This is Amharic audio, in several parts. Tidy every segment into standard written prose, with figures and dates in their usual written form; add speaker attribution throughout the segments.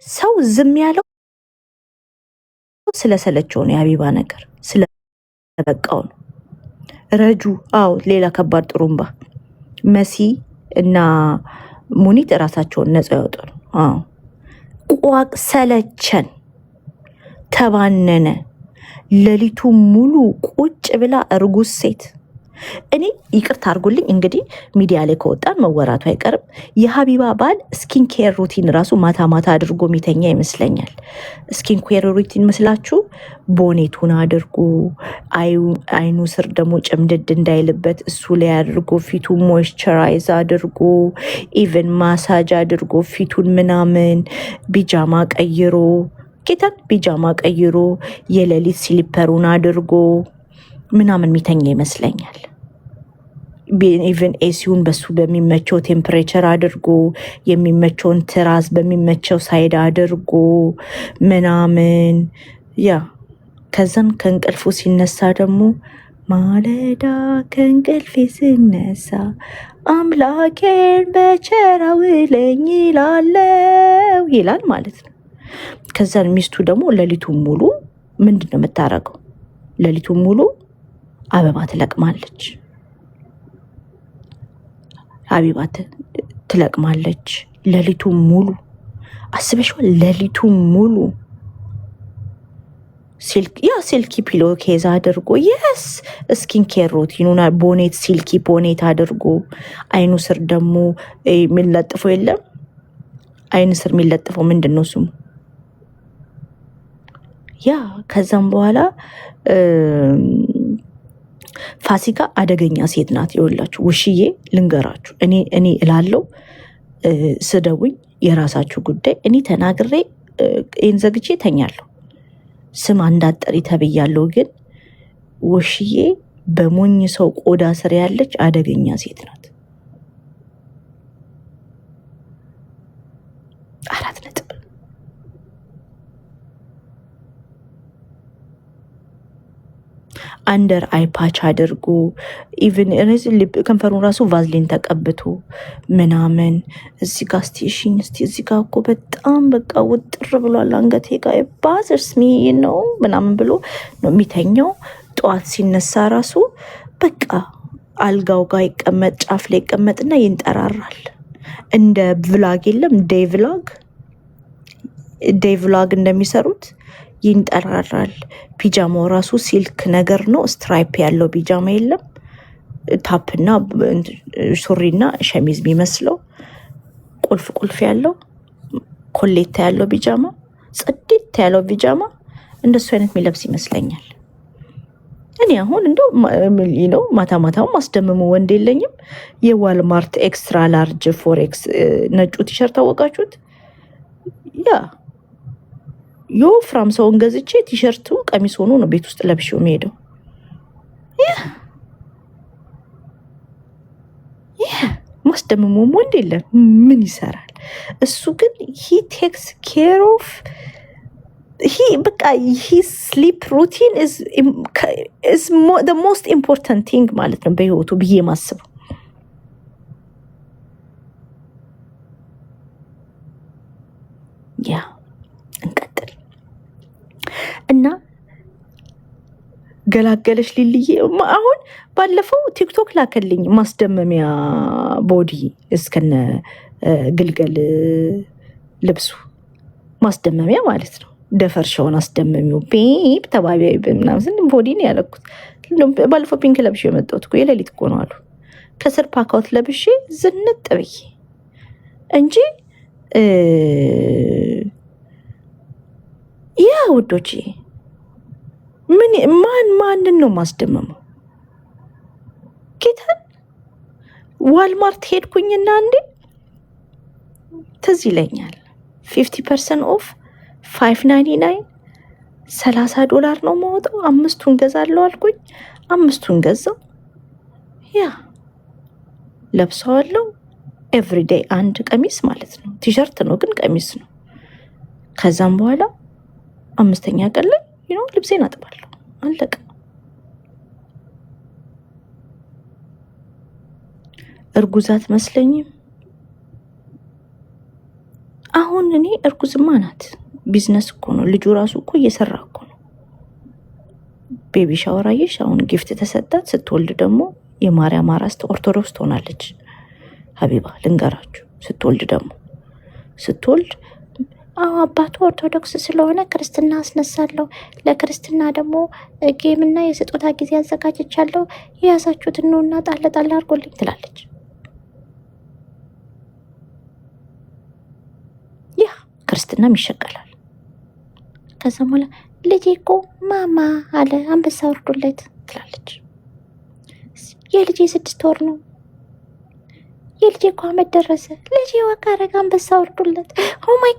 Speaker 1: ሰው ዝም ያለው ስለሰለቸው ነው። የሀቢባ ነገር ስለበቃው ነው። ረጁ አዎ፣ ሌላ ከባድ ጥሩምባ መሲ እና ሙኒት እራሳቸውን ነፃ ያወጡ ነው። አዎ ቋቅ ሰለቸን፣ ተባነነ። ሌሊቱ ሙሉ ቁጭ ብላ እርጉዝ ሴት። እኔ ይቅርታ አድርጉልኝ እንግዲህ ሚዲያ ላይ ከወጣን መወራቱ አይቀርም። የሀቢባ ባል ስኪን ኬር ሩቲን ራሱ ማታ ማታ አድርጎ ሚተኛ ይመስለኛል። ስኪን ኬር ሩቲን መስላችሁ ቦኔቱን አድርጎ አይኑ ስር ደግሞ ጭምድድ እንዳይልበት እሱ ላይ አድርጎ ፊቱ ሞይስቸራይዝ አድርጎ ኢቨን ማሳጅ አድርጎ ፊቱን ምናምን ቢጃማ ቀይሮ ጌታን ቢጃማ ቀይሮ የሌሊት ስሊፐሩን አድርጎ ምናምን ሚተኛ ይመስለኛል። ኢቨን ኤሲውን በሱ በሚመቸው ቴምፕሬቸር አድርጎ የሚመቸውን ትራስ በሚመቸው ሳይድ አድርጎ ምናምን ያ ከዛን ከእንቅልፉ ሲነሳ ደግሞ ማለዳ ከእንቅልፌ ስነሳ አምላኬን በቸር አውለኝ ይላለው ይላል ማለት ነው። ከዛን ሚስቱ ደግሞ ሌሊቱን ሙሉ ምንድን ነው የምታደርገው? ሌሊቱን ሙሉ አበባ ትለቅማለች። ሀቢባ ትለቅማለች ሌሊቱን ሙሉ። አስበሽዋል? ሌሊቱን ሙሉ ሲልኪ ፒሎ ኬዝ አድርጎ የስ ስኪን ኬር ሩቲኑን ቦኔት ሲልኪ ቦኔት አድርጎ አይኑ ስር ደግሞ የሚለጥፈው የለም አይን ስር የሚለጥፈው ምንድን ነው ስሙ? ያ ከዛም በኋላ ፋሲካ አደገኛ ሴት ናት። ይኸውላችሁ ውሽዬ ልንገራችሁ፣ እኔ እላለው ስደውኝ የራሳችሁ ጉዳይ። እኔ ተናግሬ ይህን ዘግቼ ተኛለሁ። ስም እንዳጠሪ ተብያለሁ። ግን ውሽዬ በሞኝ ሰው ቆዳ ስር ያለች አደገኛ ሴት ናት። 4 ነጥብ። አንደር አይፓች አድርጎ ኢቭን ከንፈሩን ራሱ ቫዝሊን ተቀብቶ ምናምን እዚህ ጋ ስቴሽን እዚህ ጋ እኮ በጣም በቃ ውጥር ብሏል አንገቴ ጋ ባዘርስ ሚ ነው ምናምን ብሎ ነው የሚተኛው። ጠዋት ሲነሳ ራሱ በቃ አልጋው ጋር ይቀመጥ ጫፍ ላይ ይቀመጥና ይንጠራራል። እንደ ቭላግ የለም ዴይ ቭላግ እንደሚሰሩት ይንጠራራል። ፒጃማው ራሱ ሲልክ ነገር ነው። ስትራይፕ ያለው ፒጃማ የለም። ታፕና ሱሪና ሸሚዝ የሚመስለው ቁልፍ ያለው ኮሌታ ያለው ፒጃማ፣ ጽድት ያለው ፒጃማ እንደሱ አይነት የሚለብስ ይመስለኛል። እኔ አሁን እንደው ማታ ማታው ማስደምሙ ወንድ የለኝም። የዋልማርት ኤክስትራ ላርጅ ፎሬክስ ነጩ ቲሸርት ታወቃችሁት? ያ የወፍራም ሰውን ገዝቼ ቲሸርቱ ቀሚስ ሆኖ ነው ቤት ውስጥ ለብሼው የሚሄደው። ማስደምሙም ወንድ የለም። ምን ይሰራል እሱ? ግን ሂ ቴክስ ኬር ኦፍ በቃ ሂዝ ስሊፕ ሩቲን ኢዝ ዘ ሞስት ኢምፖርታንት ቲንግ ማለት ነው በህይወቱ ብዬ ማስበው። ያ እንቀጥል እና ገላገለሽ ሊልዬ። አሁን ባለፈው ቲክቶክ ላከልኝ ማስደመሚያ ቦዲ እስከነ ግልገል ልብሱ ማስደመሚያ ማለት ነው። ደፈርሻውን አስደመሚው ቤብ ተባቢያዊ ምናምን ቦዲ ነው ያለኩት። ባለፈው ፒንክ ለብሼ የመጣሁት እኮ የሌሊት እኮ ነው አሉ። ከስር ፓካውት ለብሼ ዝንጥ ብዬ እንጂ ያ ውዶቼ ማንን ነው ማስደመመው? ጌታን ዋልማርት ሄድኩኝና እንዴ ትዝ ይለኛል 50% ኦፍ $5.99 $30 ነው ማወጣው። 5ቱን ገዛለሁ አልኩኝ። 5ቱን ገዛው። ያ ለብሰዋለሁ ኤቭሪዴይ አንድ ቀሚስ ማለት ነው። ቲሸርት ነው ግን ቀሚስ ነው። ከዛም በኋላ 5ኛ ቀን ላይ ልብሴን አጥባለሁ። አለቀ። እርጉዝ አትመስለኝም። አሁን እኔ እርጉዝማ ናት። ቢዝነስ እኮ ነው። ልጁ ራሱ እኮ እየሰራ እኮ ነው። ቤቢ ሻወር አየሽ? አሁን ጊፍት ተሰጣት። ስትወልድ ደግሞ የማርያም አራስት ኦርቶዶክስ ትሆናለች። ሀቢባ ልንገራችሁ፣ ስትወልድ አባቱ ኦርቶዶክስ ስለሆነ ክርስትና አስነሳለሁ፣ ለክርስትና ደግሞ ጌምና የስጦታ ጊዜ አዘጋጅቻለሁ፣ የያዛችሁትን ነውና ጣል ጣል አድርጎልኝ ትላለች። ያ ክርስትናም ይሸቀላል። ከዛ በኋላ ልጄ እኮ ማማ አለ አንበሳ ወርዶለት ትላለች። የልጄ 6 ወር ነው፣ የልጄ እኮ አመት ደረሰ፣ ልጄ ወክ አረገ፣ አንበሳ ወርዶለት። ኦ ማይ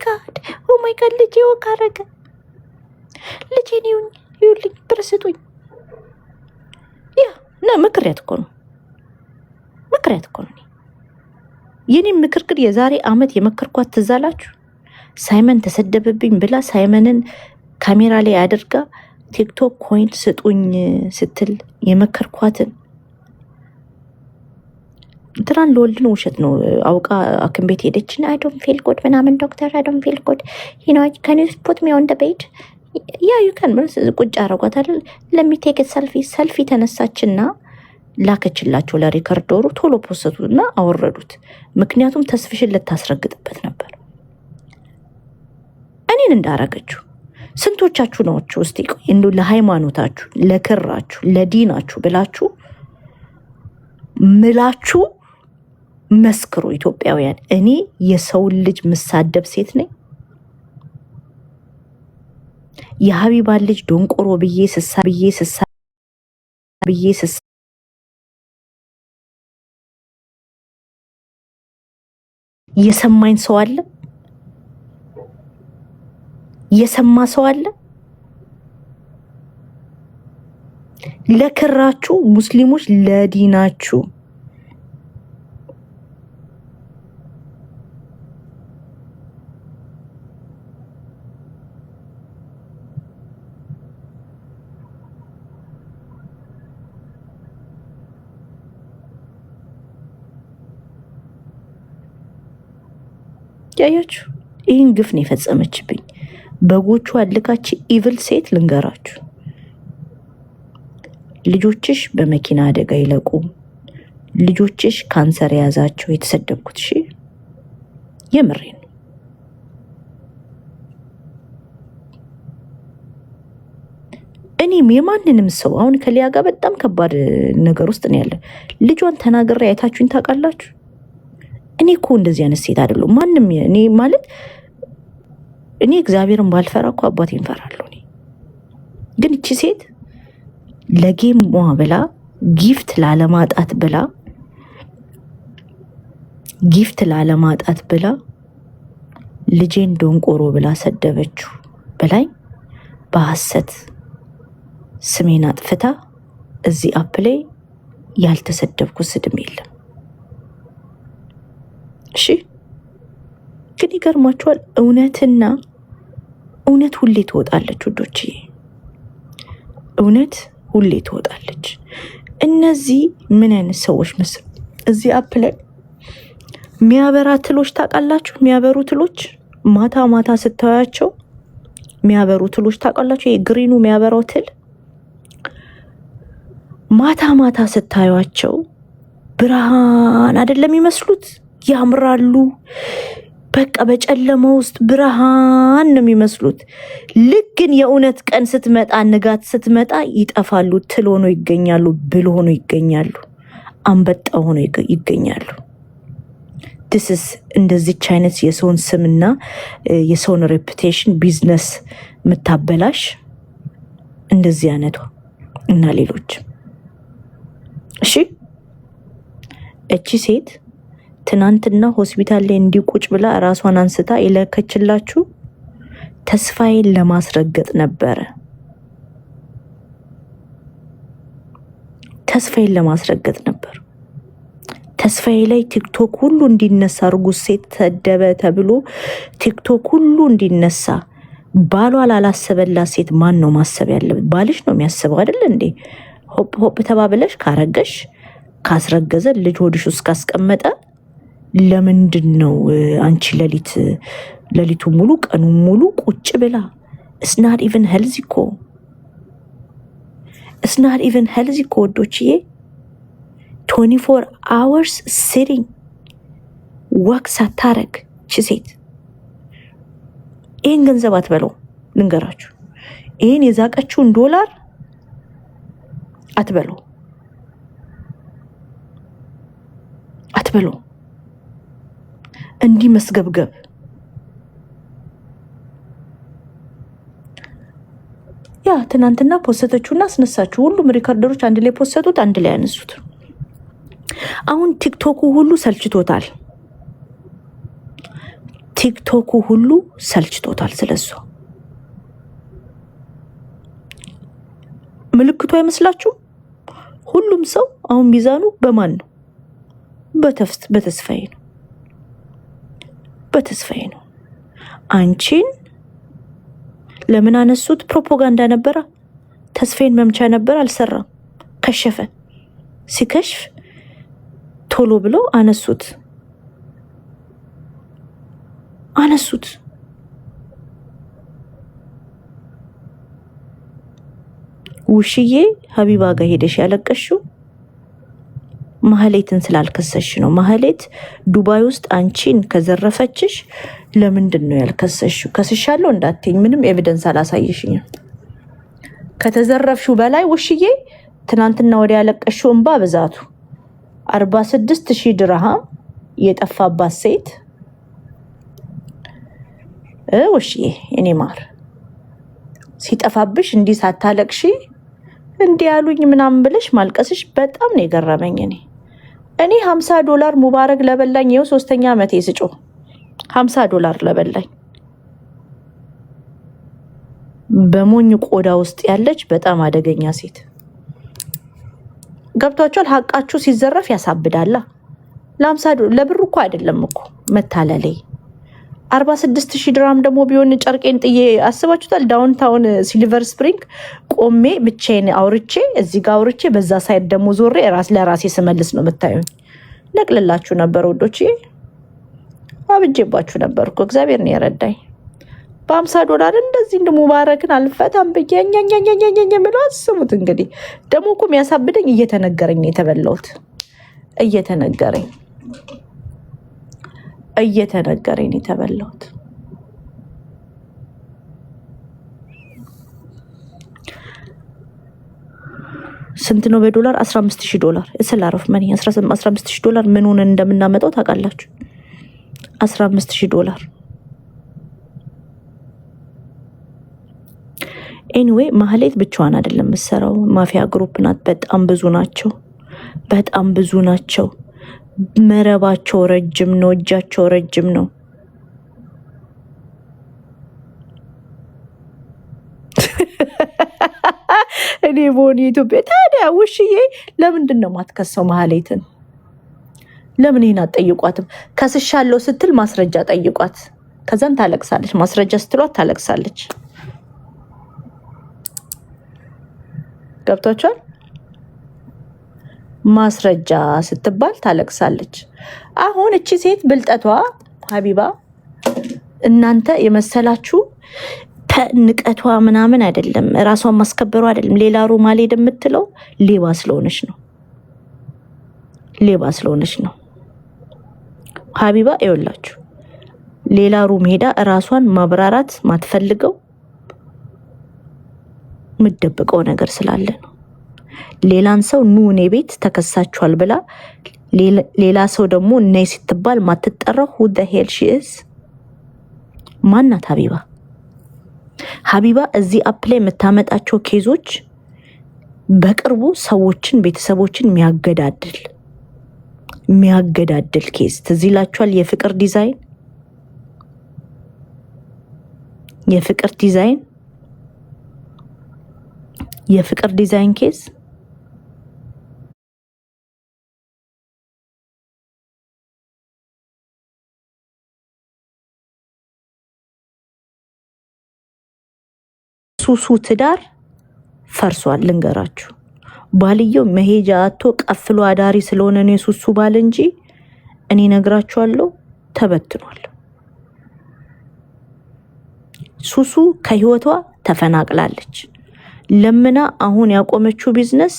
Speaker 1: ጋድ ልጄ ወክ አረገ፣ ልጄን ይውልኝ፣ ብር ስጡኝ። ያ ምክርያት እኮ ነው። የኔ ምክር ግን የዛሬ አመት የመከርኳት ትዝ አላችሁ? ሳይመን ተሰደበብኝ ብላ ሳይመንን ካሜራ ላይ አድርጋ ቲክቶክ ኮይን ስጡኝ ስትል የመከርኳትን ትራን ለወልድ ነው። ውሸት ነው። አውቃ ሐኪም ቤት ሄደችን። አይ ዶንት ፊል ጉድ ምናምን ዶክተር አይ ዶንት ፊል ጉድ ዩ ኖ ካን ዩ ፑት ሚ ኦን ደ ቤድ ያ ዩ ካን ቁጭ አረጓት አይደል። ለሚቴክ ሰልፊ ተነሳችና ላከችላቸው ለሪከርደሩ። ቶሎ ፖስቱና አወረዱት። ምክንያቱም ተስፍሽን ልታስረግጥበት ነበር እኔን እንዳረገችው። ስንቶቻችሁ ናችሁ እስቲ እንደው ለሃይማኖታችሁ፣ ለክራችሁ፣ ለዲናችሁ ብላችሁ ምላችሁ መስክሩ ኢትዮጵያውያን። እኔ የሰው ልጅ ምሳደብ ሴት ነኝ? የሀቢባን ልጅ ዶንቆሮ ብዬ የሰማኝ ሰው አለ? የሰማ ሰው አለ? ለክራችሁ ሙስሊሞች፣ ለዲናችሁ ያያችሁ። ይህን ግፍ ነው የፈጸመችብኝ። በጎቹ አልካች ኢቭል ሴት ልንገራችሁ። ልጆችሽ በመኪና አደጋ ይለቁ፣ ልጆችሽ ካንሰር የያዛቸው የተሰደብኩት። እሺ የምሬን ነው። እኔም የማንንም ሰው አሁን ከሊያ ጋር በጣም ከባድ ነገር ውስጥ ነው ያለ። ልጇን ተናግሬ አይታችሁኝ ታውቃላችሁ? እኔ እኮ እንደዚህ አይነት ሴት አይደለሁም። ማንም እኔ ማለት እኔ እግዚአብሔርን ባልፈራ እኮ አባቴን እፈራለሁ። እኔ ግን እቺ ሴት ለጌም ብላ ጊፍት ላለማጣት ብላ ልጄን ዶንቆሮ ብላ ሰደበችው። በላይ በሐሰት ስሜን አጥፍታ እዚህ አፕ ላይ ያልተሰደብኩ ስድም የለም። እሺ ግን ይገርማችኋል፣ እውነት ሁሌ ትወጣለች ውዶች፣ እውነት ሁሌ ትወጣለች። እነዚህ ምን አይነት ሰዎች መስል እዚህ አፕ ላይ የሚያበራ ትሎች ታውቃላችሁ? የሚያበሩ ትሎች ማታ ማታ ስታያቸው የሚያበሩ ትሎች ታውቃላችሁ? ይሄ ግሪኑ የሚያበራው ትል ማታ ማታ ስታዩቸው ብርሃን አይደለም የሚመስሉት፣ ያምራሉ። በቃ በጨለማ ውስጥ ብርሃን ነው የሚመስሉት። ልክ ግን የእውነት ቀን ስትመጣ፣ ንጋት ስትመጣ ይጠፋሉ። ትል ሆኖ ይገኛሉ፣ ብል ሆኖ ይገኛሉ፣ አንበጣ ሆኖ ይገኛሉ። ትስስ እንደዚች አይነት የሰውን ስምና የሰውን ሬፑቴሽን ቢዝነስ የምታበላሽ እንደዚህ አይነቷ እና ሌሎች። እሺ እቺ ሴት ትናንትና ሆስፒታል ላይ እንዲቁጭ ብላ ራሷን አንስታ የለከችላችሁ ተስፋዬን ለማስረገጥ ነበረ። ተስፋዬን ለማስረገጥ ነበር። ተስፋዬ ላይ ቲክቶክ ሁሉ እንዲነሳ፣ እርጉዝ ሴት ተደበ ተብሎ ቲክቶክ ሁሉ እንዲነሳ። ባሏ ላላሰበላት ሴት ማን ነው ማሰብ ያለበት? ባልሽ ነው የሚያስበው አይደል እንዴ? ሆፕ ተባብለሽ ካረገሽ ካስረገዘ ልጅ ሆድሽ ውስጥ ካስቀመጠ ለምንድን ነው አንቺ ሌሊቱ ሙሉ ቀኑ ሙሉ ቁጭ ብላ? it's not even healthy እኮ it's not even healthy እኮ ወዶችዬ 24 hours sitting ወክ ሳታረግ ቺ ሴት ይህን ገንዘብ አትበለው። ልንገራችሁ፣ ይህን የዛቀችውን $1 አትበለው አትበለው። እንዲህ መስገብገብ ያ ትናንትና ፖስተችውና አስነሳችሁ። ሁሉም ሪከርደሮች አንድ ላይ ፖስተቱት፣ አንድ ላይ ያነሱት። አሁን ቲክቶኩ ሁሉ ሰልችቶታል። ቲክቶኩ ሁሉ ሰልችቶታል ስለሷ። ምልክቱ አይመስላችሁ? ሁሉም ሰው አሁን ሚዛኑ በማን ነው? በተስፋዬ ነው። በተስፋዬ ነው። አንቺን ለምን አነሱት? ፕሮፓጋንዳ ነበረ። ተስፋዬን መምቻ ነበር፣ አልሰራም፣ ከሸፈ። ሲከሽፍ ቶሎ ብለው አነሱት። ውሽዬ ሀቢባ ጋር ሄደሽ ያለቀሽው ማህሌትን ስላልከሰሽ ነው። ማህሌት ዱባይ ውስጥ አንቺን ከዘረፈችሽ ለምንድን ነው ያልከሰሽው? ከስሻለሁ እንዳትኝ፣ ምንም ኤቪደንስ አላሳየሽኝም። ከተዘረፍሽው በላይ ውሽዬ ትናንትና ወዲያ ያለቀሽው እንባ ብዛቱ 46,000 ድርሃም የጠፋባት ሴት ውሽዬ፣ እኔ ማር ሲጠፋብሽ እንዲህ ሳታለቅሺ እንዲህ ያሉኝ ምናምን ብለሽ ማልቀስሽ በጣም ነው የገረመኝ። እኔ $50 ሙባረክ ለበላኝ፣ ይኸው 3ኛ ዓመቴ ስጮ $50 ለበላኝ። በሞኝ ቆዳ ውስጥ ያለች በጣም አደገኛ ሴት። ገብቷችኋል? ሀቃችሁ ሲዘረፍ ያሳብዳላ። ለ50 ለብሩ እኮ አይደለም እኮ መታለሌ። 46,000 ድርሃም ደግሞ ቢሆን ጨርቄን ጥዬ አስባችሁታል? ዳውንታውን ሲልቨር ስፕሪንግ ቆሜ ብቻዬን አውርቼ እዚህ ጋር አውርቼ በዛ ሳይድ ደግሞ ዞሬ ለራሴ ስመልስ ነው የምታዩኝ። ነቅልላችሁ ነበር ወዶች፣ አብጄባችሁ ነበር እኮ። እግዚአብሔር ነው የረዳኝ። $50 እንደዚህ እንደ ሙባረክን አልፈታም ብዬ ኛኛኛኛኛ ብለው አስቡት እንግዲህ። ደግሞ እኮ የሚያሳብደኝ እየተነገረኝ የተበላሁት እየተነገረኝ የተበላሁት። ስንት ነው በዶላር? $15,000 እስላረፍ ማን $15,000 ምን ሆነ እንደምናመጣው ታውቃላችሁ? $15,000። ኤኒዌይ ማህሌት ብቻዋን አይደለም የምትሰራው፣ ማፊያ ግሩፕ ናት። በጣም ብዙ ናቸው። መረባቸው ረጅም ነው፣ እጃቸው ረጅም ነው። እኔ በሆነ የኢትዮጵያ ታዲያ ውሽዬ ለምንድን ነው ማትከሰው ማህሌትን? ለምን ይሄን አትጠይቋትም? ከስሻለሁ ስትል ማስረጃ ጠይቋት። ከዛን ታለቅሳለች። ማስረጃ ስትሏት ታለቅሳለች። ገብቷችኋል? ማስረጃ ስትባል ታለቅሳለች። አሁን እቺ ሴት ብልጠቷ ሀቢባ እናንተ የመሰላችሁ ንቀቷ ምናምን አይደለም፣ ራሷን ማስከበሩ አይደለም። ሌላ ሩም አልሄድም የምትለው ሌባ ስለሆነች ነው። ሀቢባ ይኸውላችሁ ሌላ ሩም ሄዳ ራሷን ማብራራት ማትፈልገው የምትደብቀው ነገር ስላለ ነው። ሌላን ሰው ኑ እኔ ቤት ተከሳችኋል ብላ ሌላ ሰው ደግሞ ነይ ስትባል ማትጠራው who the hell she is? ማናት ሀቢባ? እዚህ አፕ ላይ የምታመጣቸው ኬዞች በቅርቡ ሰዎችን ቤተሰቦችን የሚያገዳድል ኬዝ ትዝ ይላችኋል? የፍቅር ዲዛይን ኬዝ ሱሱ ትዳር ፈርሷል። ባልየው መሄጃ አቶ ቀፍሎ አዳሪ ስለሆነ ነው የሱሱ ባል እንጂ እኔ ነግራችኋለሁ ተበትኗል። ሱሱ ከህይወቷ ተፈናቅላለች። ለምና አሁን ያቆመችው ቢዝነስ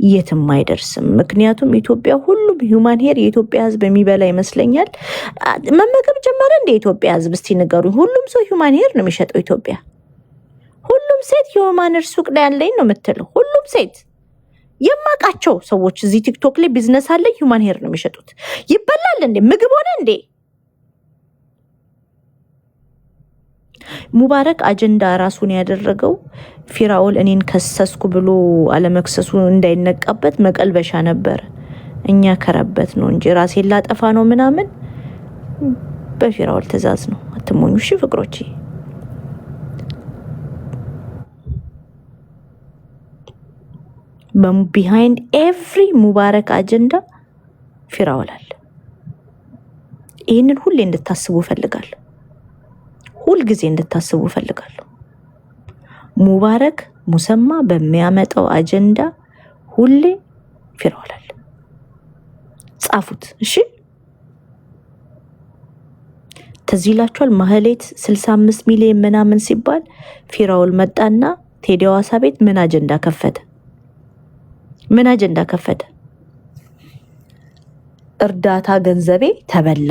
Speaker 1: የትም አይደርስም። ምክንያቱም ኢትዮጵያ ሁሉም ሂውማን ሄር የኢትዮጵያ ህዝብ የሚበላ ይመስለኛል። መመገብ ጀመረ እንደ ኢትዮጵያ ህዝብ እስቲ ንገሩኝ። ሁሉም ሰው ሂውማን ሄር ነው የሚሸጠው ኢትዮጵያ። ሁሉም ሴት ሂውማን ሄር ሱቅ ላይ ያለኝ ነው የምትለው። ሁሉም ሴት የማውቃቸው ሰዎች እዚህ ቲክቶክ ላይ ቢዝነስ አለ ሂውማን ሄር ነው የሚሸጡት። ይበላል እንዴ? ምግብ ሆነ እንዴ? ሙባረክ አጀንዳ ራሱን ያደረገው ፊራኦል እኔን ከሰስኩ ብሎ አለመክሰሱ እንዳይነቃበት መቀልበሻ ነበር። እኛ ከረበት ነው እንጂ ራሴን ላጠፋ ነው ምናምን በፊራኦል ትእዛዝ ነው። አትሞኙ እሺ ፍቅሮቼ። ቢሃይንድ ኤቭሪ ሙባረክ አጀንዳ ፊራኦል አለ። ይህንን ሁሌ እንድታስቡ እፈልጋለሁ። ሁልጊዜ እንድታስቡ እፈልጋለሁ። ሙባረክ ሙሰማ በሚያመጣው አጀንዳ ሁሌ ፊራኦል አለ። ጻፉት እሺ። ትዝ ይላችኋል ማህሌት 65 ሚሊዮን ምናምን ሲባል ፊራኦል መጣና ቴዲ ሐዋሳ ቤት ምን አጀንዳ ከፈተ? ምን አጀንዳ ከፈተ? እርዳታ ገንዘቤ ተበላ፣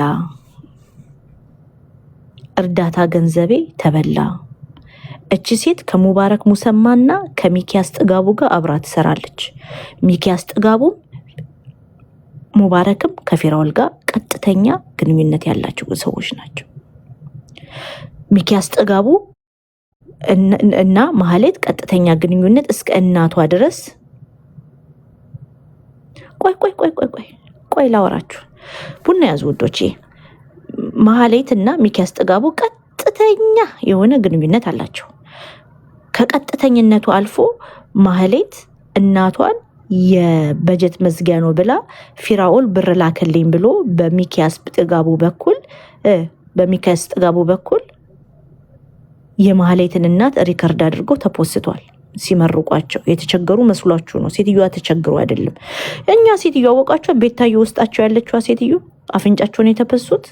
Speaker 1: እርዳታ ገንዘቤ ተበላ። እቺ ሴት ከሙባረክ ሙሰማና ከሚኪያስ ጥጋቡ ጋር አብራ ትሰራለች። ሚኪያስ ጥጋቡም ሙባረክም ከፊራኦል ጋር ቀጥተኛ ግንኙነት ያላቸው ሰዎች ናቸው። ሚኪያስ ጥጋቡ እና ማህሌት ቀጥተኛ ግንኙነት እስከ እናቷ ድረስ። ቆይ ላወራችሁ። ቡና ያዙ ውዶቼ። ማህሌት እና ሚኪያስ ጥጋቡ ቀጥተኛ የሆነ ግንኙነት አላቸው። ከቀጥተኝነቱ አልፎ ማህሌት እናቷን የበጀት መዝጊያ ነው ብላ ፊራኦል ብር ላከልኝ ብሎ በሚኪያስ ጥጋቡ በኩል የማህሌትን እናት ሪከርድ አድርጎ ተፖስቷል። ሲመርቋቸው የተቸገሩ መስሏችሁ ነው። ሴትዮዋ ተቸግሩ አይደለም። እኛ ሴትዮ አወቃቸው። ቤታዮ ውስጣቸው ያለችዋ ሴትዮ አፍንጫቸውን የተፈሱት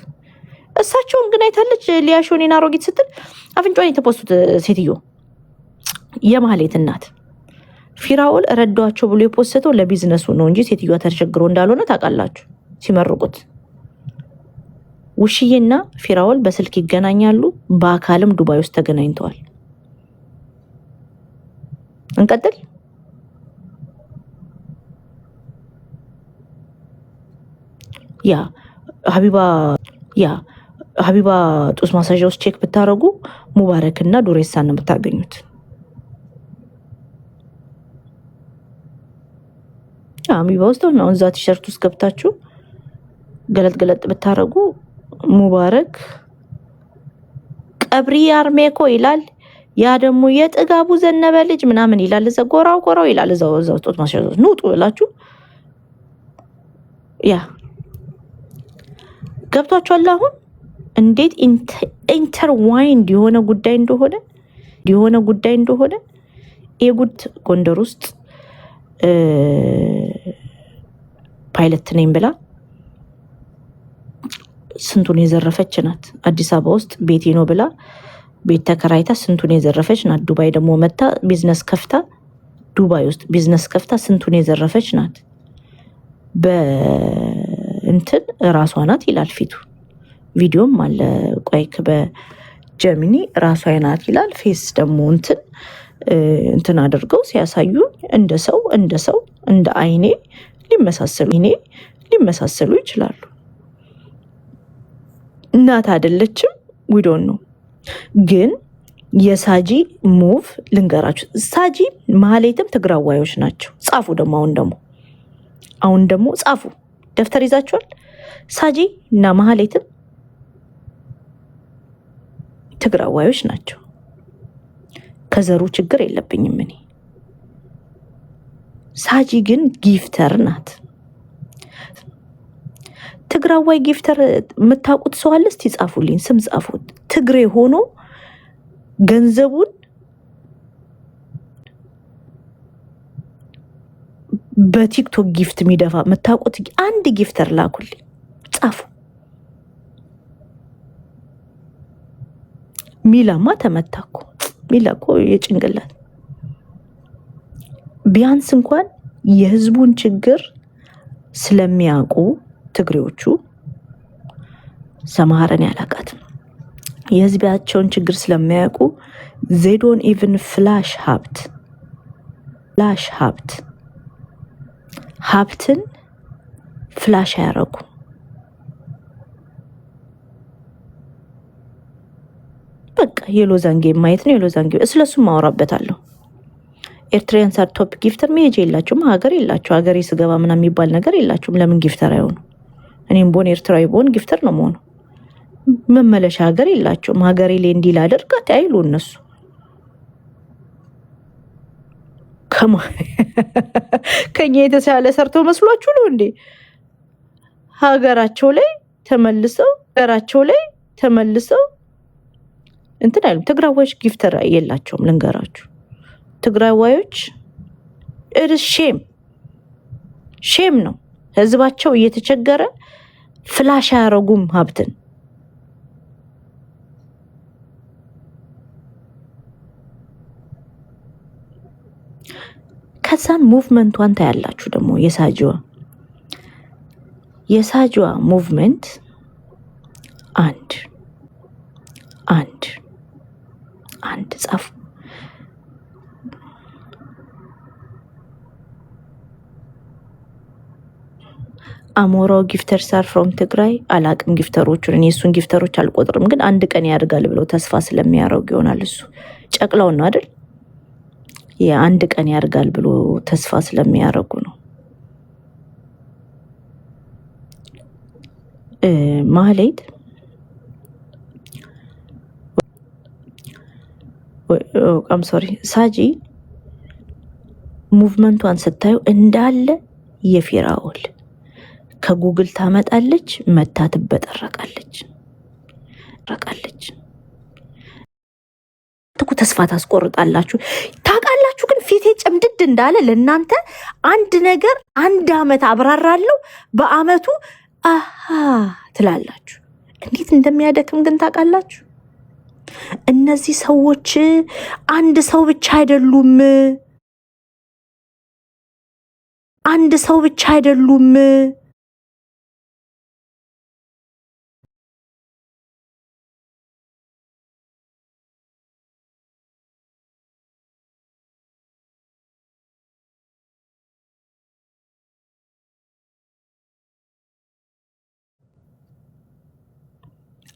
Speaker 1: እሳቸውን ግን አይታለች። ሊያሾኔን አሮጊት ስትል አፍንጫውን የተፈሱት ሴትዮ የማህሌት እናት። ፊራኦል ረዳቸው ብሎ የፖስተው ለቢዝነሱ ነው እንጂ ሴትዮዋ ተቸግሮ እንዳልሆነ ታውቃላችሁ። ሲመርቁት ውሽዬና ፊራኦል በስልክ ይገናኛሉ። በአካልም ዱባይ ውስጥ ተገናኝተዋል። እንቀጥል። ሀቢባ ጡስ ማሳዣ ውስጥ ቼክ ብታረጉ ሙባረክና ዱሬሳን ነው የምታገኙት። ሀቢባ ውስጥ ነው እዛ ቲሸርት ውስጥ ገብታችሁ ገለጥ ብታረጉ ሙባረክ ቀብሪ አርሜኮ ይላል። ያ ደግሞ የጥጋቡ ዘነበ ልጅ ምናምን ይላል። እዛ ጎራው ይላል። እዛው ጡት ማሳዣ ኑጡ ብላችሁ ያ ገብቷችኋል። አሁን እንዴት ኢንተርዋይንድ የሆነ ጉዳይ እንደሆነ የጉድ ጎንደር ውስጥ ፓይለት ነኝ ብላ ስንቱን የዘረፈች ናት። አዲስ አበባ ውስጥ ቤቴ ነው ብላ ቤት ተከራይታ ስንቱን የዘረፈች ናት። ዱባይ ደግሞ መታ ዱባይ ውስጥ ቢዝነስ ከፍታ ስንቱን የዘረፈች ናት። በእንትን ራሷ ናት ይላል ፊቱ። ቪዲዮም አለ። ቆይክ በጀሚኒ ራሷ ናት ይላል። ፌስ ደግሞ እንትን አድርገው ሲያሳዩ እንደ ሰው እንደ አይኔ ሊመሳሰሉ ይችላሉ። እናት አይደለችም። ዊዶን ነው ግን የሳጂ ሙቭ ልንገራችሁ። ሳጂ ማህሌትም ትግራዋዮች ናቸው። ጻፉ ደግሞ አሁን ደግሞ ጻፉ። ደፍተር ይዛችኋል። ሳጂ እና ማህሌትም ትግራዋዮች ናቸው። ከዘሩ ችግር የለብኝም እኔ። ሳጂ ግን ጊፍተር ናት። ትግራዋይ ጊፍተር የምታውቁት ሰው አለ? እስቲ ጻፉልኝ፣ ስም ጻፉት። ትግሬ ሆኖ ገንዘቡን በቲክቶክ ጊፍት የሚደፋ የምታውቁት አንድ ጊፍተር ላኩልኝ፣ ጻፉ። ሚላማ ተመታኩ። ሚላ እኮ የጭንቅላት ቢያንስ እንኳን የህዝቡን ችግር ስለሚያውቁ ትግሬዎቹ ሰማሃረን ያላቃትም የህዝባቸውን ችግር ስለሚያውቁ ዜዶን ኢቭን ፍላሽ ሀብትን ፍላሽ አያረጉ። በቃ የሎዛን ጌም ማየት ነው። የሎዛን ጌም ስለሱም ማወራበታለሁ። ኤርትራውያን ሳር ቶፕ ጊፍተር መሄጃ የላቸውም። ሀገር የላቸው። ሀገሬ ስገባ ምናምን የሚባል ነገር የላቸውም። ለምን ጊፍተር አይሆኑ? እኔም ቦን ኤርትራዊ ቦን ጊፍተር ነው መሆኑ። መመለሻ ሀገር የላቸውም። ሀገሬ ላይ እንዲህ ላደርጋት አይሉ እነሱ ከኛ የተሻለ ሰርተው መስሏችሁ ነው እንዴ? ሀገራቸው ላይ ተመልሰው እንትን አይሉም። ትግራዋዮች ጊፍተር የላቸውም። ልንገራችሁ ትግራዋዮች እርስ ሼም ነው። ህዝባቸው እየተቸገረ ፍላሽ አያረጉም ሀብትን። ከዛን ሙቭመንቷን ታያላችሁ ደግሞ የሳጅዋ ሙቭመንት አንድ ጻፉ። አሞራው ጊፍተር ሳር ፍሮም ትግራይ አላቅም። ጊፍተሮቹን እኔ እሱን ጊፍተሮች አልቆጥርም፣ ግን አንድ ቀን ያድጋል ብለው ተስፋ ስለሚያደርጉ ይሆናል። እሱ ጨቅላውን ነው አይደል? የአንድ ቀን ያድጋል ብሎ ተስፋ ስለሚያደርጉ ነው። ማህሌት ሳጂ ሙቭመንቷን ስታዩ እንዳለ የፊራውል ከጉግል ታመጣለች፣ መታ ትበጠረቃለች። ተስፋ ታስቆርጣላችሁ ታውቃላችሁ። ግን ፊቴ ጭምድድ እንዳለ ለእናንተ አንድ ነገር 1 ዓመት አብራራለሁ፣ በአመቱ አሃ ትላላችሁ። እንዴት እንደሚያደክም ግን ታውቃላችሁ። እነዚህ ሰዎች አንድ ሰው ብቻ አይደሉም።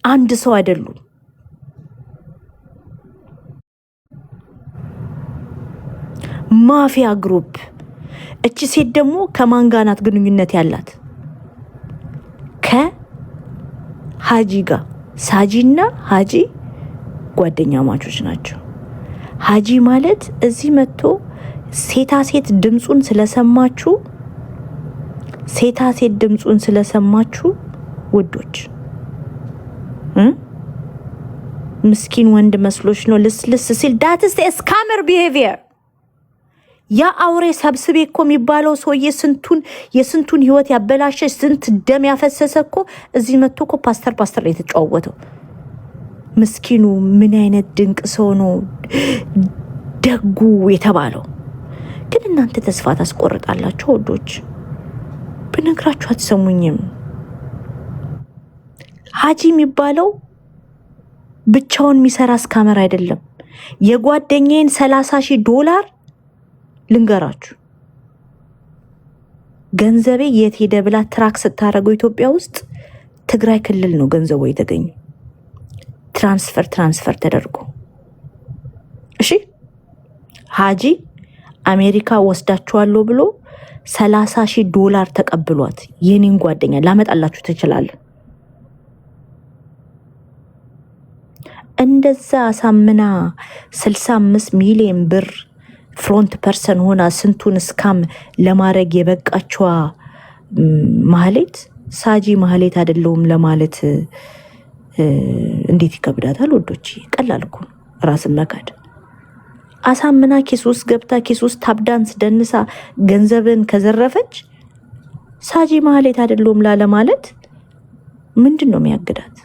Speaker 1: አንድ ሰው አይደሉም። ማፊያ ግሩፕ። እቺ ሴት ደግሞ ከማን ጋር ናት ግንኙነት ያላት? ከሀጂ ጋር። ሳጂና ሀጂ ጓደኛ ማቾች ናቸው። ሀጂ ማለት እዚህ መጥቶ ሴት ድምፁን ስለሰማችሁ ውዶች ምስኪን ወንድ መስሎች ነው ልስልስ ሲል ዳትስ ስካመር ቢሄቪየር። ያ አውሬ ሰብስቤ እኮ የሚባለው ሰውዬ የስንቱን ህይወት ያበላሸ ስንት ደም ያፈሰሰ እኮ እዚህ መጥቶ እኮ ፓስተር የተጫወተው ምስኪኑ ምን አይነት ድንቅ ሰው ነው ደጉ የተባለው። ግን እናንተ ተስፋ ታስቆርጣላችሁ ወዶች። ብነግራችሁ አትሰሙኝም። ሀጂ የሚባለው ብቻውን የሚሰራ ስካመር አይደለም። የጓደኛዬን $30,000 ልንገራችሁ። ገንዘቤ የት ሄደ ብላ ትራክ ስታደርገው ኢትዮጵያ ውስጥ ትግራይ ክልል ነው ገንዘቡ የተገኘ ትራንስፈር ተደርጎ። እሺ ሀጂ አሜሪካ ወስዳችኋለሁ ብሎ $30,000 ተቀብሏት የኔን ጓደኛ ላመጣላችሁ ትችላለህ። እንደዛ ሳምና 65 ሚሊዮን ብር ፍሮንት ፐርሰን ሆና ስንቱን ስካም ለማድረግ የበቃችዋ ማህሌት ሳጂ ማህሌት አይደለውም ለማለት እንዴት ይከብዳታል ወዶች። ቀላል እኮ ራስን መካድ። አሳምና ኪስ ውስጥ ገብታ ኪስ ውስጥ ታብዳንስ ደንሳ ገንዘብን ከዘረፈች ሳጂ ማህሌት አይደለውም ላለ ማለት ምንድን ነው የሚያግዳት?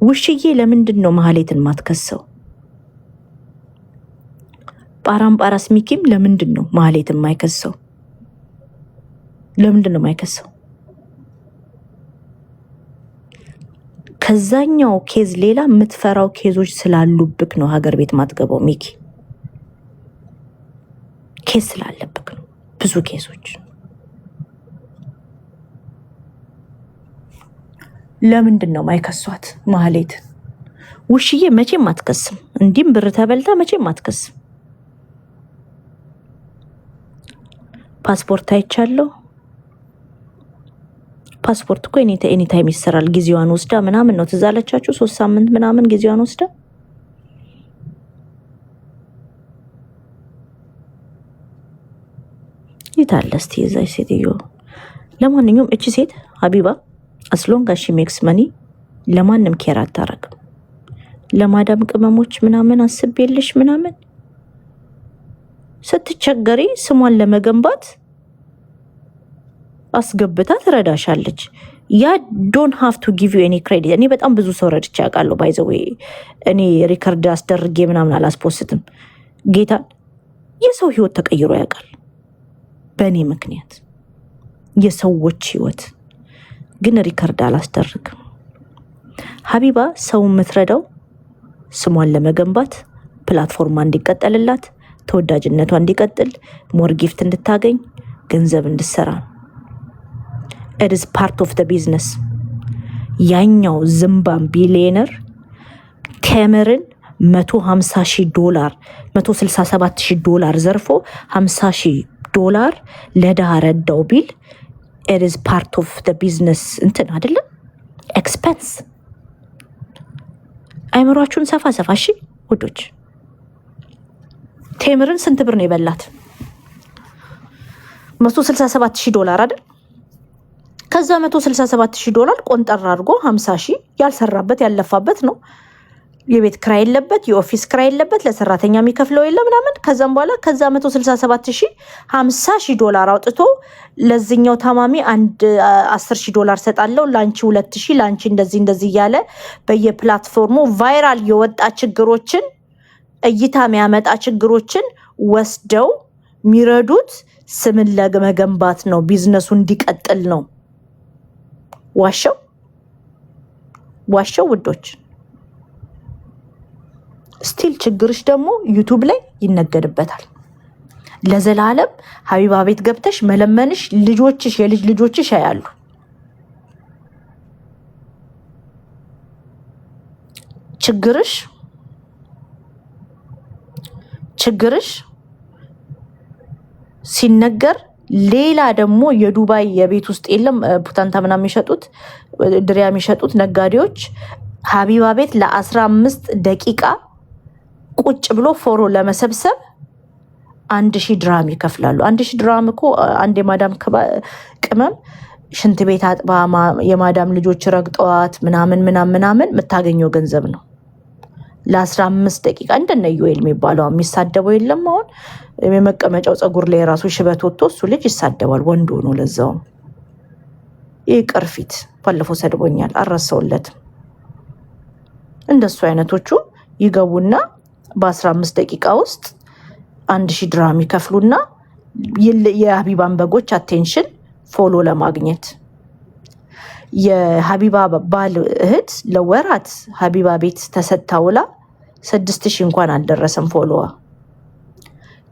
Speaker 1: ውሽዬ ለምንድን ነው ማህሌትን ማትከሰው? ጳራምጳራስ ሚኪም ለምንድን ነው ማህሌትን ማይከሰው? ለምንድን ነው ማይከሰው? ከዛኛው ኬዝ ሌላ የምትፈራው ኬዞች ስላሉብክ ነው ሀገር ቤት ማትገባው ሚኪ። ኬዝ ስላለብክ ነው፣ ብዙ ኬዞች። ለምንድን ነው ማይከሷት ማህሌት? ውሽዬ መቼም አትከስም። እንዲህም ብር ተበልታ መቼም አትከስም። ፓስፖርት አይቻለሁ። ፓስፖርት እኮ ኤኒታይም ይሰራል። ጊዜዋን ወስዳ ምናምን ነው ትዝ አለቻችሁ? 3 ሳምንት ምናምን ጊዜዋን ወስዳ ይታለ እስቲ የዛች ሴትዮ። ለማንኛውም እቺ ሴት ሀቢባ አስሎንግ ሺ ሜክስ መኒ ለማንም ኬር አታረግም። ለማዳም ቅመሞች ምናምን አስቤልሽ ምናምን ስትቸገሪ ስሟን ለመገንባት አስገብታ ትረዳሻለች። ያ ዶንት ሃቭ ቱ ጊቭ ዩ ኤኒ ክሬዲት። እኔ በጣም ብዙ ሰው ረድቼ ያውቃለሁ። ባይ ዘ ዌይ እኔ ሪከርድ አስደርጌ ምናምን አላስፖስትም። ጌታ የሰው ህይወት ተቀይሮ ያውቃል በእኔ ምክንያት፣ የሰዎች ህይወት ግን ሪከርድ አላስደርግም። ሀቢባ ሰው የምትረዳው ስሟን ለመገንባት፣ ፕላትፎርማ እንዲቀጠልላት፣ ተወዳጅነቷ እንዲቀጥል፣ ሞር ጊፍት እንድታገኝ፣ ገንዘብ እንድሰራ። it is part of the business። ያኛው ዝምባም ቢሊየነር ቴምርን $150,000 $167,000 ዘርፎ $50,000 ለድሃ ረዳው ቢል it is part of the business እንትን አይደለም ኤክስፔንስ። አይምሯችሁን ሰፋ ሰፋ እሺ ውዶች። ቴምርን ስንት ብር ነው የበላት? $167,000 አይደል? ከዛ $167,000 ቆንጠር አድርጎ 50,000 ያልሰራበት ያለፋበት ነው። የቤት ክራይ የለበት፣ የኦፊስ ክራይ የለበት፣ ለሰራተኛ የሚከፍለው የለ ምናምን። ከዛም በኋላ ከዛ $167,000 $50,000 አውጥቶ ለዚህኛው ታማሚ $10,000 ሰጣለው፣ ላንቺ 2,000፣ ላንቺ እንደዚህ እያለ በየፕላትፎርሙ ቫይራል የወጣ ችግሮችን እይታ የሚያመጣ ችግሮችን ወስደው የሚረዱት ስምን ለመገንባት ነው፣ ቢዝነሱ እንዲቀጥል ነው። ዋሸው ውዶች። ስቲል ችግርሽ ደግሞ ዩቱብ ላይ ይነገድበታል ለዘላለም። ሀቢባ ቤት ገብተሽ መለመንሽ ልጆችሽ፣ የልጅ ልጆችሽ ያያሉ። ችግርሽ ሲነገር ሌላ ደግሞ የዱባይ የቤት ውስጥ የለም ፑታንታ ምናምን የሚሸጡት ድሪያ የሚሸጡት ነጋዴዎች ሀቢባ ቤት ለ15 ደቂቃ ቁጭ ብሎ ፎሮ ለመሰብሰብ 1,000 ድራም ይከፍላሉ። 1,000 ድራም እኮ አንድ የማዳም ቅመም ሽንት ቤት አጥባ የማዳም ልጆች ረግጠዋት ምናምን የምታገኘው ገንዘብ ነው። ለ15 ደቂቃ እንደነ ዩኤል የሚባለው የሚሳደበው የለም። አሁን የመቀመጫው ፀጉር ላይ የራሱ ሽበት ወጥቶ እሱ ልጅ ይሳደባል፣ ወንድ ሆኖ። ለዛውም ይህ ቅርፊት ባለፈው ሰድቦኛል፣ አልረሳውለትም። እንደሱ አይነቶቹ ይገቡና በ15 ደቂቃ ውስጥ 1,000 ድራም ይከፍሉና የሀቢባን በጎች አቴንሽን ፎሎ ለማግኘት። የሀቢባ ባል እህት ለወራት ሀቢባ ቤት ተሰጥታውላ 6,000 እንኳን አልደረሰም ፎሎዋ።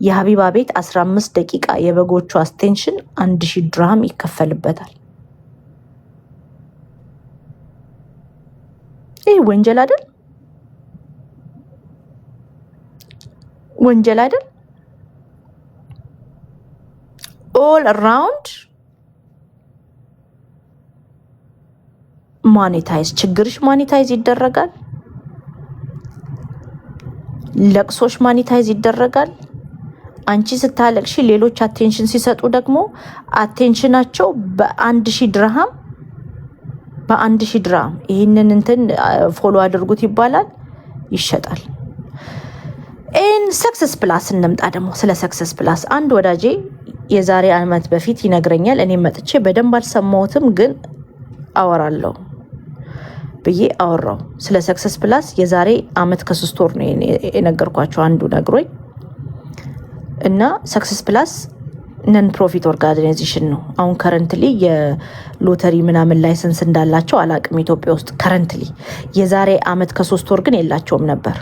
Speaker 1: የሀቢባ ቤት 15 ደቂቃ የበጎቹ አቴንሽን 1,000 ድራም ይከፈልበታል። ይህ ወንጀል አይደል? ወንጀል አይደል? ኦል አራውንድ ማኔታይዝ። ችግርሽ ማኔታይዝ ይደረጋል። ለቅሶሽ ማኔታይዝ ይደረጋል። አንቺ ስታለቅሺ ሌሎች አቴንሽን ሲሰጡ ደግሞ አቴንሽናቸው በ1,000 ድርሃም ይህንን እንትን ፎሎ አድርጉት ይባላል፣ ይሸጣል። ሰክሰስ ፕላስ እንምጣ ደግሞ። ስለ ሰክሰስ ፕላስ አንድ ወዳጄ የዛሬ ዓመት በፊት ይነግረኛል። እኔ መጥቼ በደንብ አልሰማሁትም፣ ግን አወራለሁ ብዬ አወራው ስለ ሰክሰስ ፕላስ። የዛሬ ዓመት ከ3 ወር ነው የነገርኳቸው አንዱ ነግሮኝ። እና ሰክሰስ ፕላስ ነን ፕሮፊት ኦርጋናይዜሽን ነው። አሁን ከረንትሊ የሎተሪ ምናምን ላይሰንስ እንዳላቸው አላቅም ኢትዮጵያ ውስጥ ከረንትሊ። የዛሬ ዓመት ከ3 ወር ግን የላቸውም ነበር።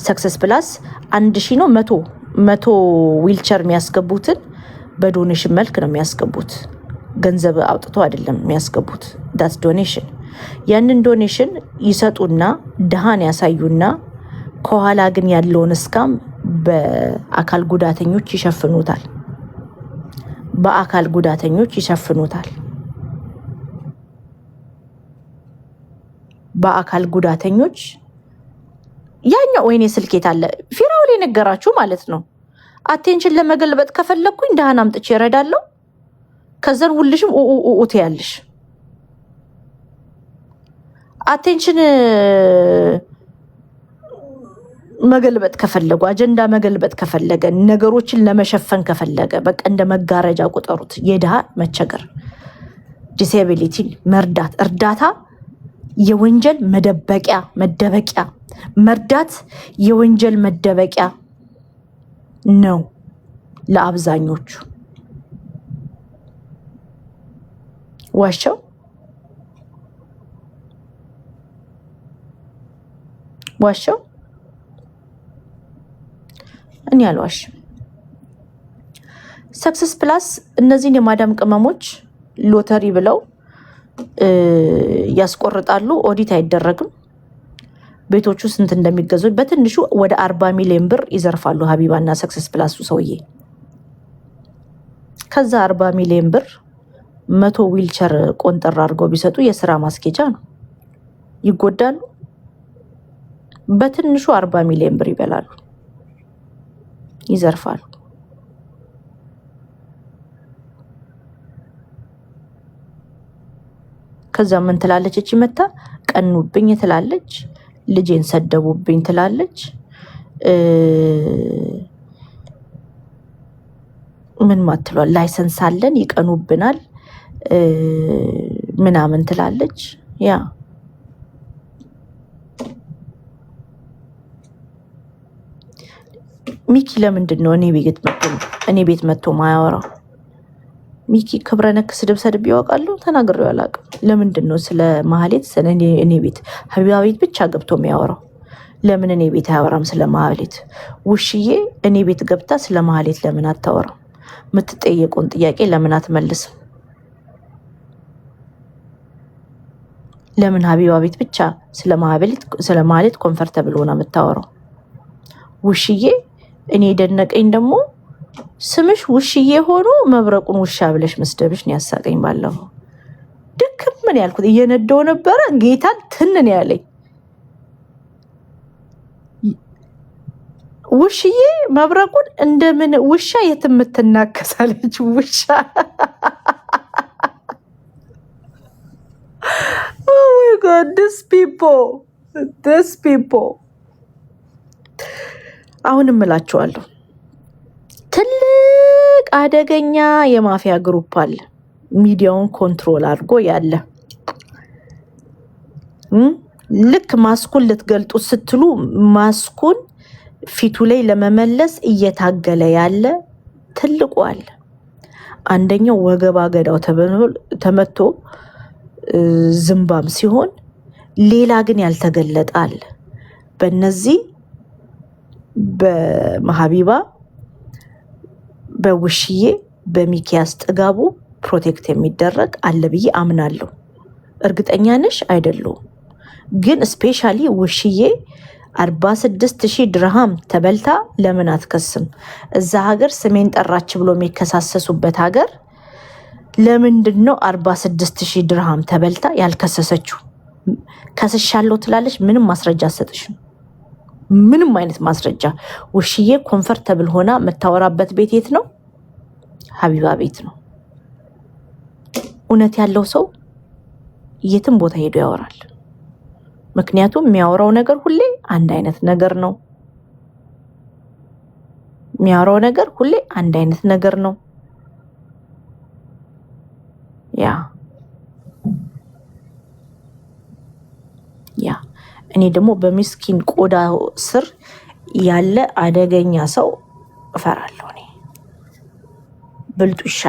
Speaker 1: ሰክሰስ ፕላስ 1000 ነው 100 ዊልቸር የሚያስገቡትን በዶኔሽን መልክ ነው የሚያስገቡት። ገንዘብ አውጥቶ አይደለም የሚያስገቡት። ዳስ ዶኔሽን። ያንን ዶኔሽን ይሰጡና ድሃን ያሳዩና ከኋላ ግን ያለውን እስካም በአካል ጉዳተኞች ይሸፍኑታል። በአካል ጉዳተኞች ይሸፍኑታል። በአካል ጉዳተኞች ያኛው ወይኔ ስልኬት አለ ፊራውል የነገራችሁ ማለት ነው። አቴንሽን ለመገልበጥ ከፈለኩኝ ደሃን አምጥቼ እረዳለሁ። ከዘን ሁልሽም ኡኡኡት ያለሽ አቴንሽን መገልበጥ ከፈለጉ አጀንዳ መገልበጥ ከፈለገ ነገሮችን ለመሸፈን ከፈለገ በቃ እንደ መጋረጃ ቁጠሩት። የድሃ መቸገር፣ ዲሴቢሊቲ መርዳት፣ እርዳታ የወንጀል መደበቂያ መርዳት የወንጀል መደበቂያ ነው ለአብዛኞቹ። ዋሻው እኔ አልዋሽም። ሰክሰስ ፕላስ እነዚህን የማዳም ቅመሞች ሎተሪ ብለው ያስቆርጣሉ። ኦዲት አይደረግም። ቤቶቹ ስንት እንደሚገዙ በትንሹ ወደ 40 ሚሊዮን ብር ይዘርፋሉ ሀቢባና ሰክሰስ ፕላሱ ሰውዬ። ከዛ 40 ሚሊዮን ብር 100 ዊልቸር ቆንጠር አድርገው ቢሰጡ የስራ ማስኬጃ ነው። ይጎዳሉ። በትንሹ 40 ሚሊዮን ብር ይበላሉ፣ ይዘርፋሉ። ከዛ ምን ትላለች እቺ መታ? ቀኑብኝ ትላለች፣ ልጄን ሰደቡብኝ ትላለች፣ ምን ማትሏል? ላይሰንስ አለን ይቀኑብናል ምናምን ትላለች። ያ ሚኪ ለምንድን ነው እኔ ቤት መጥቶ ማያወራው? ሚኪ ክብረ ነክ ስድብ ሰድብ ያውቃሉ? ተናግሬው አላውቅም። ለምንድን ነው ስለ ማህሌት ስለ እኔ ቤት ሀቢባ ቤት ብቻ ገብቶ የሚያወራው? ለምን እኔ ቤት አያወራም ስለ ማህሌት? ውሽዬ እኔ ቤት ገብታ ስለ ማህሌት ለምን አታወራም? የምትጠየቁን ጥያቄ ለምን አትመልስም? ለምን ሀቢባ ቤት ብቻ ስለ ማህሌት ኮንፈርተብል ሆና የምታወራው? ውሽዬ እኔ ደነቀኝ ደግሞ ስምሽ ውሽዬ ሆኖ መብረቁን ውሻ ብለሽ መስደብሽ ነው ያሳቀኝ። ባለፈው ድክም ምን ያልኩት እየነደው ነበረ። ጌታን ትንን ያለኝ ውሽዬ መብረቁን እንደምን ውሻ የትምትናከሳለች ውሻ። Oh my God, these people አሁንም እላችኋለሁ ትልቅ አደገኛ የማፊያ ግሩፕ አለ፣ ሚዲያውን ኮንትሮል አድርጎ ያለ። ልክ ማስኩን ልትገልጡት ስትሉ ማስኩን ፊቱ ላይ ለመመለስ እየታገለ ያለ ትልቁ አለ። አንደኛው ወገባ ገዳው ተመቶ ዝምባም ሲሆን፣ ሌላ ግን ያልተገለጠ አለ። በእነዚህ በሀቢባ በውሽዬ በሚኪያስ ጥጋቡ ፕሮቴክት የሚደረግ አለ ብዬ አምናለሁ። እርግጠኛ ነሽ? አይደለሁም። ግን ስፔሻሊ ውሽዬ 46,000 ድርሃም ተበልታ ለምን አትከስም? እዛ ሀገር ስሜን ጠራች ብሎ የሚከሳሰሱበት ሀገር ለምንድን ነው 46,000 ድርሃም ተበልታ ያልከሰሰችው? ከስሻለሁ ትላለች። ምንም ማስረጃ አትሰጥሽም። ምንም አይነት ማስረጃ። ውሽዬ ኮንፈርተብል ሆና የምታወራበት ቤት የት ነው? ሀቢባ ቤት ነው። እውነት ያለው ሰው የትም ቦታ ሄዶ ያወራል። ምክንያቱም የሚያወራው ነገር ሁሌ አንድ አይነት ነገር ነው። የሚያወራው ነገር ሁሌ አንድ አይነት ነገር ነው። እኔ ደግሞ በምስኪን ቆዳ ስር ያለ አደገኛ ሰው እፈራለሁ። እኔ ብልጡ ይሻላል።